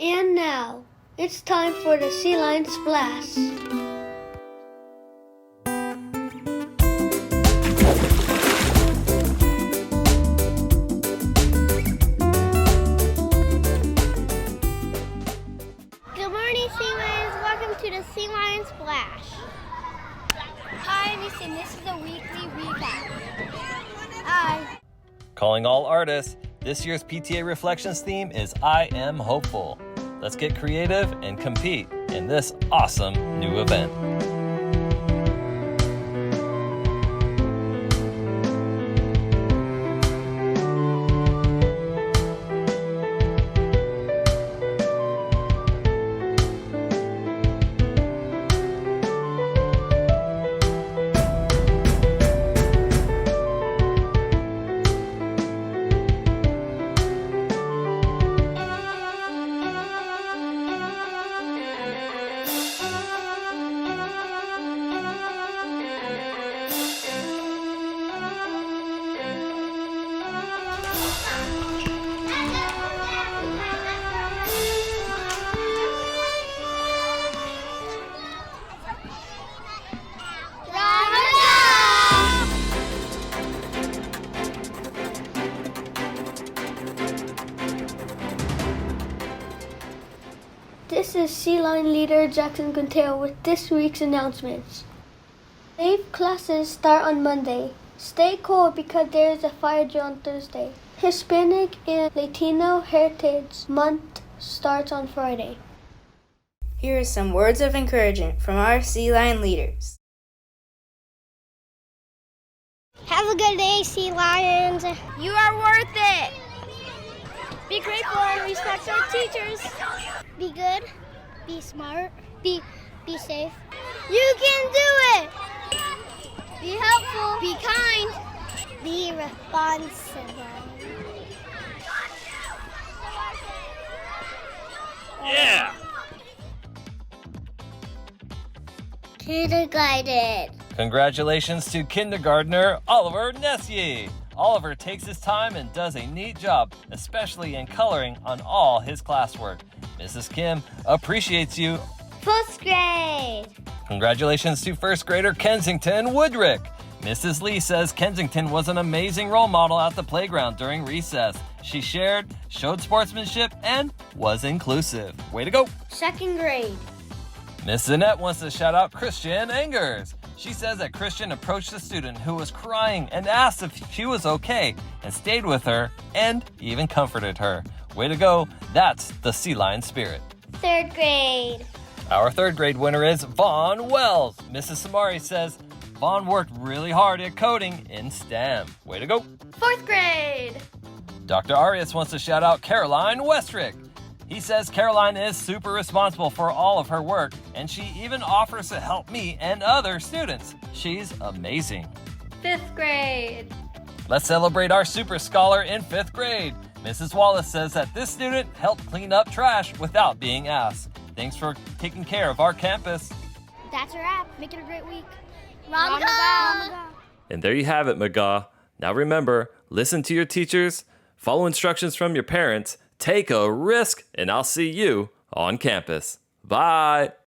And now, it's time for the Sea Lion Splash. Good morning, Sea Lions. Welcome to the Sea Lion Splash. Hi, and this is a weekly recap. Hi. Calling all artists, this year's PTA Reflections theme is I Am Hopeful. Let's get creative and compete in this awesome new event. This is Sea Lion leader Jackson Quintero with this week's announcements. Safe classes start on Monday. Stay cool because there is a fire drill on Thursday. Hispanic and Latino Heritage Month starts on Friday. Here are some words of encouragement from our Sea Lion leaders. Have a good day, Sea Lions. You are worth it. Be grateful and respect our teachers. Be good. Be smart. Be safe. You can do it. Be helpful. Be kind. Be responsible. Yeah! Kindergarten. Congratulations to kindergartner Oliver Nessier. Oliver takes his time and does a neat job, especially in coloring on all his classwork. Mrs. Kim appreciates you. First grade. Congratulations to first grader Kensington Woodrick. Mrs. Lee says Kensington was an amazing role model at the playground during recess. She shared, showed sportsmanship, and was inclusive. Way to go! Second grade. Miss Annette wants to shout out Christian Engers. She says that Christian approached a student who was crying and asked if she was okay and stayed with her and even comforted her. Way to go, that's the Sea Lion spirit. Third grade. Our third grade winner is Vaughn Wells. Mrs. Samari says Vaughn worked really hard at coding in STEM. Way to go. Fourth grade. Dr. Arias wants to shout out Caroline Westrick. He says Caroline is super responsible for all of her work, and she even offers to help me and other students. She's amazing. Fifth grade. Let's celebrate our super scholar in 5th grade. Mrs. Wallace says that this student helped clean up trash without being asked. Thanks for taking care of our campus. That's a wrap. Make it a great week. Ramaga. And there you have it, McGaw. Now remember, listen to your teachers, follow instructions from your parents, take a risk, and I'll see you on campus. Bye.